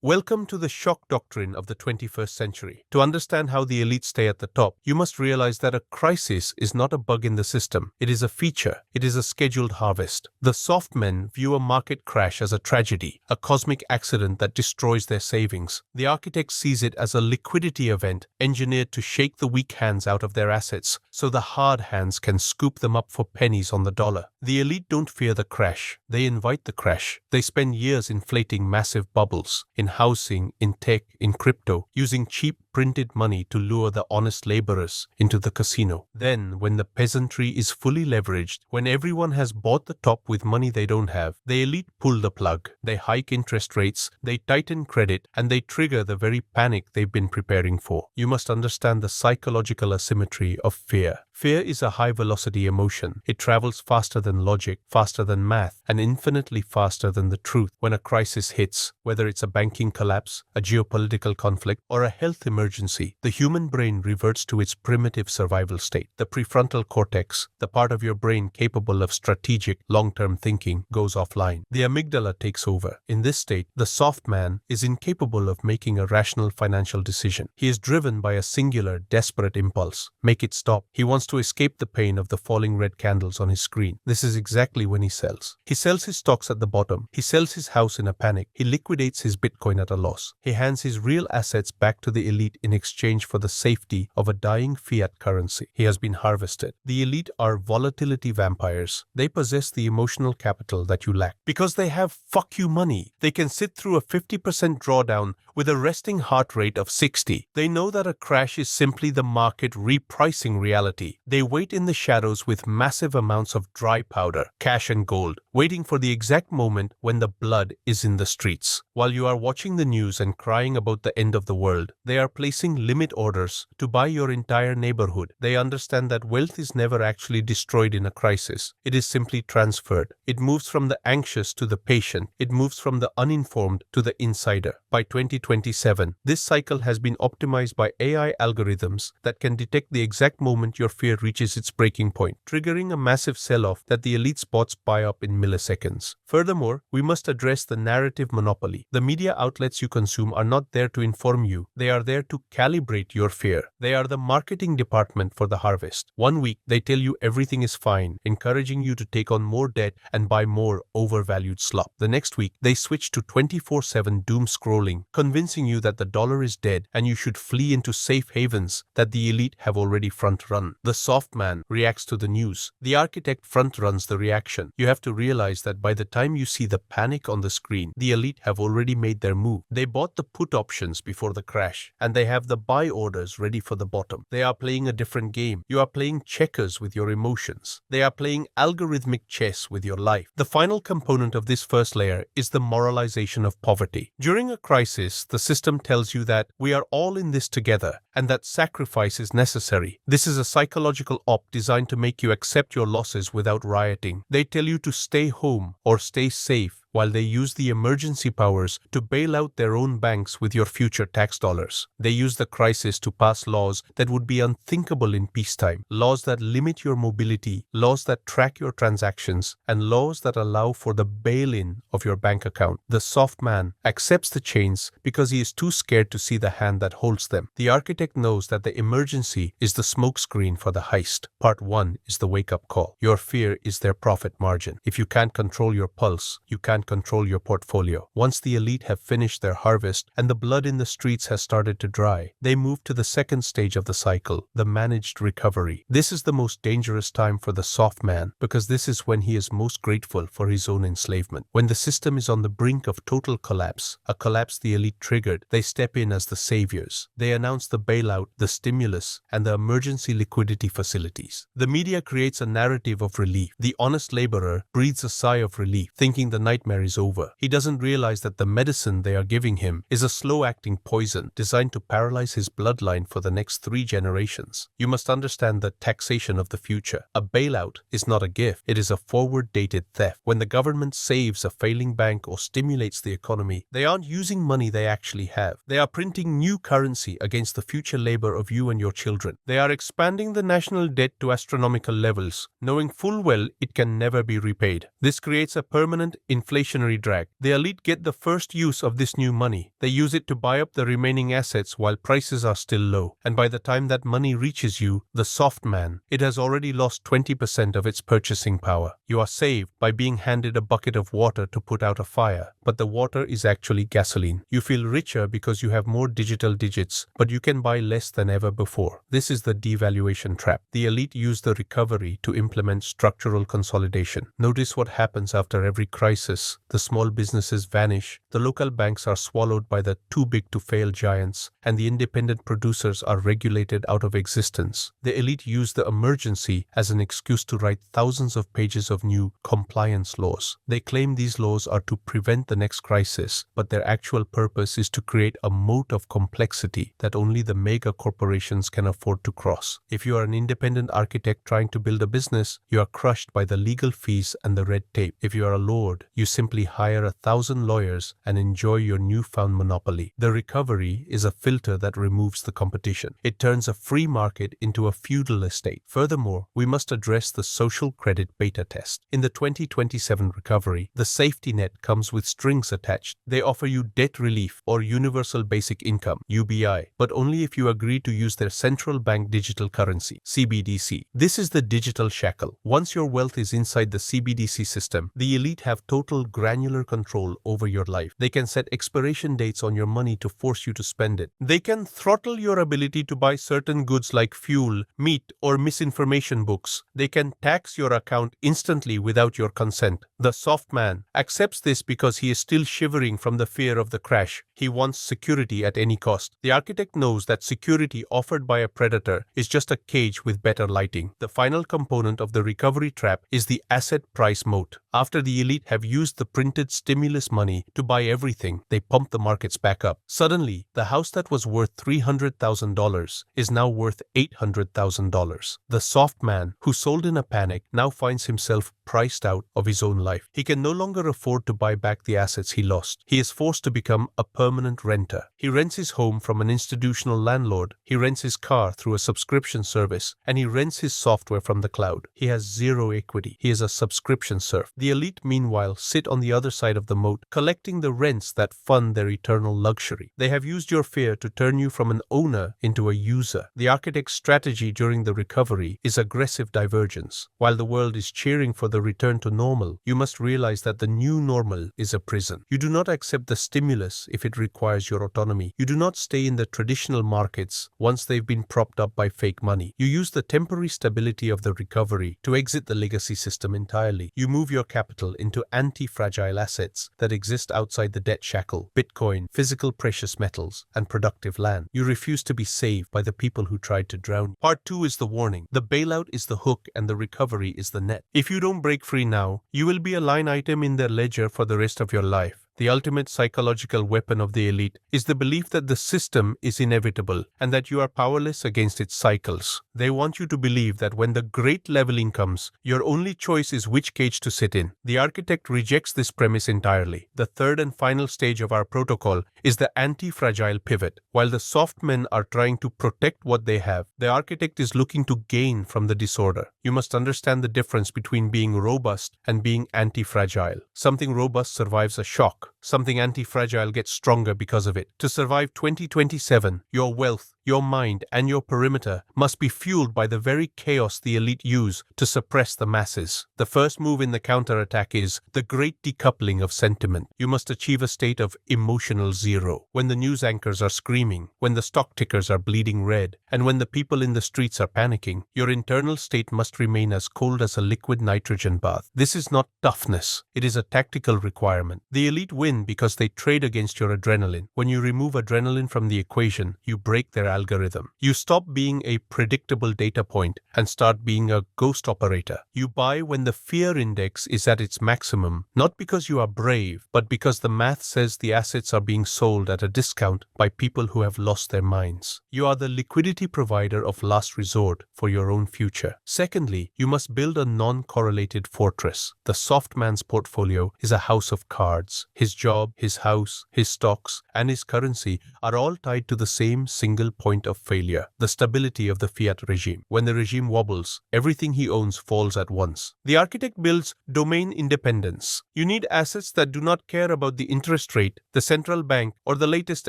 Welcome to the shock doctrine of the 21st century. To understand how the elite stay at the top, you must realize that a crisis is not a bug in the system. It is a feature. It is a scheduled harvest. The soft men view a market crash as a tragedy, a cosmic accident that destroys their savings. The architect sees it as a liquidity event engineered to shake the weak hands out of their assets so the hard hands can scoop them up for pennies on the dollar. The elite don't fear the crash. They invite the crash. They spend years inflating massive bubbles in housing, in tech, in crypto, using cheap printed money to lure the honest laborers into the casino. Then, when the peasantry is fully leveraged, when everyone has bought the top with money they don't have, the elite pull the plug. They hike interest rates, they tighten credit, and they trigger the very panic they've been preparing for. You must understand the psychological asymmetry of fear. Fear is a high-velocity emotion. It travels faster than logic, faster than math, and infinitely faster than the truth. When a crisis hits, whether it's a banking collapse, a geopolitical conflict, or a health emergency, the human brain reverts to its primitive survival state. The prefrontal cortex, the part of your brain capable of strategic, long-term thinking, goes offline. The amygdala takes over. In this state, the soft man is incapable of making a rational financial decision. He is driven by a singular, desperate impulse. Make it stop. He wants to escape the pain of the falling red candles on his screen. This is exactly when he sells. He sells his stocks at the bottom. He sells his house in a panic. He liquidates his Bitcoin at a loss. He hands his real assets back to the elite in exchange for the safety of a dying fiat currency. He has been harvested. The elite are volatility vampires. They possess the emotional capital that you lack. Because they have fuck you money, they can sit through a 50% drawdown with a resting heart rate of 60. They know that a crash is simply the market repricing reality. They wait in the shadows with massive amounts of dry powder, cash and gold, waiting for the exact moment when the blood is in the streets. While you are watching the news and crying about the end of the world, they are placing limit orders to buy your entire neighborhood. They understand that wealth is never actually destroyed in a crisis. It is simply transferred. It moves from the anxious to the patient. It moves from the uninformed to the insider. By 2027, this cycle has been optimized by AI algorithms that can detect the exact moment your fear reaches its breaking point, triggering a massive sell-off that the elite spots buy up in milliseconds. Furthermore, we must address the narrative monopoly. The media outlets you consume are not there to inform you. They are there to calibrate your fear. They are the marketing department for the harvest. One week, they tell you everything is fine, encouraging you to take on more debt and buy more overvalued slop. The next week, they switch to 24/7 doom scrolling, convincing you that the dollar is dead and you should flee into safe havens that the elite have already front-run. The soft man reacts to the news. The architect front-runs the reaction. You have to realize that by the time you see the panic on the screen, the elite have already made their move. They bought the put options before the crash, and they have the buy orders ready for the bottom. They are playing a different game. You are playing checkers with your emotions. They are playing algorithmic chess with your life. The final component of this first layer is the moralization of poverty. During a crisis, the system tells you that we are all in this together and that sacrifice is necessary. This is a psychological op designed to make you accept your losses without rioting. They tell you to stay home or stay safe, while they use the emergency powers to bail out their own banks with your future tax dollars. They use the crisis to pass laws that would be unthinkable in peacetime, laws that limit your mobility, laws that track your transactions, and laws that allow for the bail-in of your bank account. The soft man accepts the chains because he is too scared to see the hand that holds them. The architect knows that the emergency is the smokescreen for the heist. Part 1 is the wake-up call. Your fear is their profit margin. If you can't control your pulse, you can't control your portfolio. Once the elite have finished their harvest and the blood in the streets has started to dry, they move to the second stage of the cycle, the managed recovery. This is the most dangerous time for the soft man because this is when he is most grateful for his own enslavement. When the system is on the brink of total collapse, a collapse the elite triggered, they step in as the saviors. They announce the bailout, the stimulus, and the emergency liquidity facilities. The media creates a narrative of relief. The honest laborer breathes a sigh of relief, thinking the nightmare is over. He doesn't realize that the medicine they are giving him is a slow-acting poison designed to paralyze his bloodline for the next 3 generations. You must understand the taxation of the future. A bailout is not a gift. It is a forward-dated theft. When the government saves a failing bank or stimulates the economy, they aren't using money they actually have. They are printing new currency against the future labor of you and your children. They are expanding the national debt to astronomical levels, knowing full well it can never be repaid. This creates a permanent inflation inflationary drag. The elite get the first use of this new money. They use it to buy up the remaining assets while prices are still low. And by the time that money reaches you, the soft man, it has already lost 20% of its purchasing power. You are saved by being handed a bucket of water to put out a fire, but the water is actually gasoline. You feel richer because you have more digital digits, but you can buy less than ever before. This is the devaluation trap. The elite use the recovery to implement structural consolidation. Notice what happens after every crisis. The small businesses vanish, the local banks are swallowed by the too-big-to-fail giants, and the independent producers are regulated out of existence. The elite use the emergency as an excuse to write thousands of pages of new compliance laws. They claim these laws are to prevent the next crisis, but their actual purpose is to create a moat of complexity that only the mega corporations can afford to cross. If you are an independent architect trying to build a business, you are crushed by the legal fees and the red tape. If you are a lord, you simply hire 1,000 lawyers and enjoy your newfound monopoly. The recovery is a filter that removes the competition. It turns a free market into a feudal estate. Furthermore, we must address the social credit beta test. In the 2027 recovery, the safety net comes with strings attached. They offer you debt relief or universal basic income, UBI, but only if you agree to use their central bank digital currency, CBDC. This is the digital shackle. Once your wealth is inside the CBDC system, the elite have total granular control over your life. They can set expiration dates on your money to force you to spend it. They can throttle your ability to buy certain goods like fuel, meat, or misinformation books. They can tax your account instantly without your consent. The soft man accepts this because he is still shivering from the fear of the crash. He wants security at any cost. The architect knows that security offered by a predator is just a cage with better lighting. The final component of the recovery trap is the asset price moat. After the elite have used the printed stimulus money to buy everything, they pump the markets back up. Suddenly, the house that was worth $300,000 is now worth $800,000. The soft man, who sold in a panic, now finds himself priced out of his own life. He can no longer afford to buy back the assets he lost. He is forced to become a permanent renter. He rents his home from an institutional landlord. He rents his car through a subscription service, and he rents his software from the cloud. He has zero equity. He is a subscription serf. The elite, meanwhile, sit on the other side of the moat, collecting the rents that fund their eternal luxury. They have used your fear to turn you from an owner into a user. The architect's strategy during the recovery is aggressive divergence. While the world is cheering for the return to normal, you must realize that the new normal is a prison. You do not accept the stimulus if it requires your autonomy. You do not stay in the traditional markets once they've been propped up by fake money. You use the temporary stability of the recovery to exit the legacy system entirely. You move your capital into anti-fragile assets that exist outside the debt shackle: Bitcoin, physical precious metals, and productive land. You refuse to be saved by the people who tried to drown you. Part 2 is the warning. The bailout is the hook and the recovery is the net. If you don't break free now, you will be a line item in their ledger for the rest of your life. The ultimate psychological weapon of the elite is the belief that the system is inevitable and that you are powerless against its cycles. They want you to believe that when the great leveling comes, your only choice is which cage to sit in. The architect rejects this premise entirely. The third and final stage of our protocol is the anti-fragile pivot. While the soft men are trying to protect what they have, the architect is looking to gain from the disorder. You must understand the difference between being robust and being anti-fragile. Something robust survives a shock. Something anti-fragile gets stronger because of it. To survive 2027, your wealth, your mind, and your perimeter must be fueled by the very chaos the elite use to suppress the masses. The first move in the counterattack is the great decoupling of sentiment. You must achieve a state of emotional zero. When the news anchors are screaming, when the stock tickers are bleeding red, and when the people in the streets are panicking, your internal state must remain as cold as a liquid nitrogen bath. This is not toughness. It is a tactical requirement. The elite win because they trade against your adrenaline. When you remove adrenaline from the equation, you break their algorithm. You stop being a predictable data point and start being a ghost operator. You buy when the fear index is at its maximum, not because you are brave, but because the math says the assets are being sold at a discount by people who have lost their minds. You are the liquidity provider of last resort for your own future. Secondly, you must build a non-correlated fortress. The soft man's portfolio is a house of cards. His job, his house, his stocks, and his currency are all tied to the same single point of failure, the stability of the fiat regime. When the regime wobbles, everything he owns falls at once. The architect builds domain independence. You need assets that do not care about the interest rate, the central bank, or the latest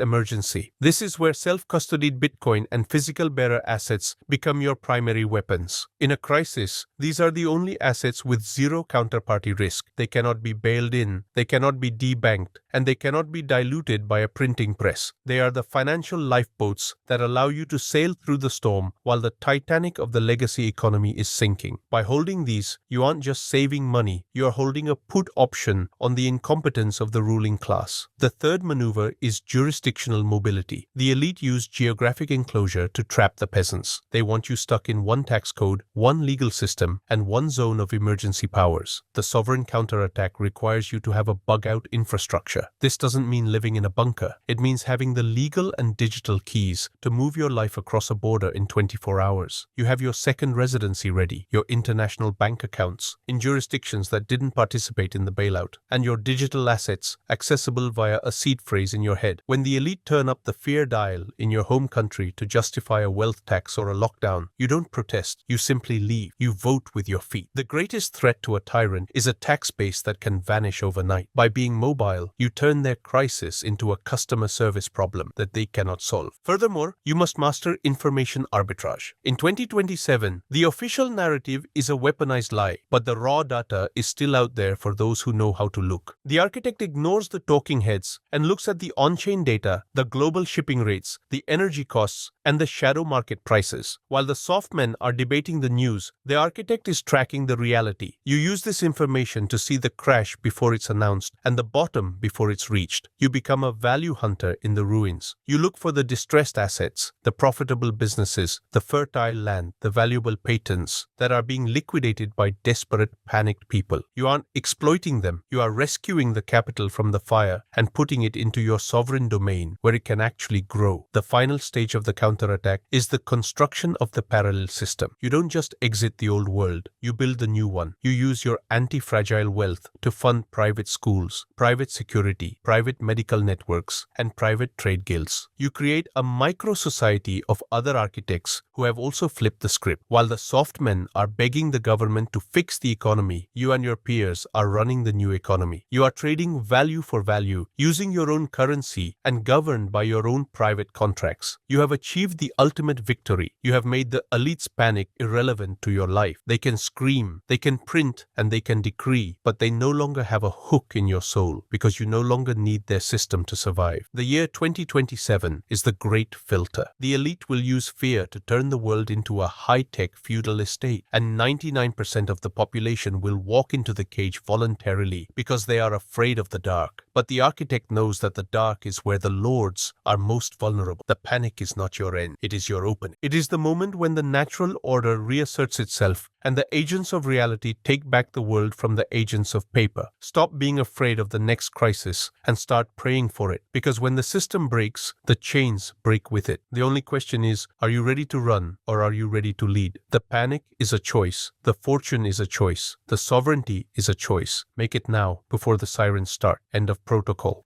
emergency. This is where self-custodied Bitcoin and physical bearer assets become your primary weapons. In a crisis, these are the only assets with zero counterparty risk. They cannot be bailed in, they cannot be debanked, and they cannot be diluted by a printing press. They are the financial lifeboats that allow you to sail through the storm while the Titanic of the legacy economy is sinking. By holding these, you aren't just saving money, you are holding a put option on the incompetence of the ruling class. The third maneuver is jurisdictional mobility. The elite use geographic enclosure to trap the peasants. They want you stuck in one tax code, one legal system, and one zone of emergency powers. The sovereign counterattack requires you to have a bug-out infrastructure. This doesn't mean living in a bunker. It means having the legal and digital keys to move your life across a border in 24 hours. You have your second residency ready, your international bank accounts in jurisdictions that didn't participate in the bailout, and your digital assets accessible via a seed phrase in your head. When the elite turn up the fear dial in your home country to justify a wealth tax or a lockdown, you don't protest, you simply leave. You vote with your feet. The greatest threat to a tyrant is a tax base that can vanish overnight. By being mobile, you turn their crisis into a customer service problem that they cannot solve. Furthermore, you must master information arbitrage. In 2027, the official narrative is a weaponized lie, but the raw data is still out there for those who know how to look. The architect ignores the talking heads and looks at the on-chain data, the global shipping rates, the energy costs, and the shadow market prices. While the soft men are debating the news, the architect is tracking the reality. You use this information to see the crash before it's announced and the bottom before it's reached. You become a value hunter in the ruins. You look for the distressed assets, the profitable businesses, the fertile land, the valuable patents that are being liquidated by desperate, panicked people. You aren't exploiting them. You are rescuing the capital from the fire and putting it into your sovereign domain where it can actually grow. The final stage of the counterattack is the construction of the parallel system. You don't just exit the old world, you build the new one. You use your anti-fragile wealth to fund private schools, private security, private medical networks, and private trade guilds. You create a micro-society of other architects who have also flipped the script. While the soft men are begging the government to fix the economy, you and your peers are running the new economy. You are trading value for value, using your own currency and governed by your own private contracts. You have achieved the ultimate victory. You have made the elite's panic irrelevant to your life. They can scream, they can print, and they can decree, but they no longer have a hook in your soul because you no longer need their system to survive. The year 2027 is the great filter. The elite will use fear to turn the world into a high-tech feudal estate, and 99% of the population will walk into the cage voluntarily because they are afraid of the dark. But the architect knows that the dark is where the lords are most vulnerable. The panic is not your end, it is your opening. It is the moment when the natural order reasserts itself and the agents of reality take back the world from the agents of paper. Stop being afraid of the next crisis and start praying for it, because when the system breaks, the chains break with it. The only question is, are you ready to run or are you ready to lead? The panic is a choice. The fortune is a choice. The sovereignty is a choice. Make it now before the sirens start. End of protocol.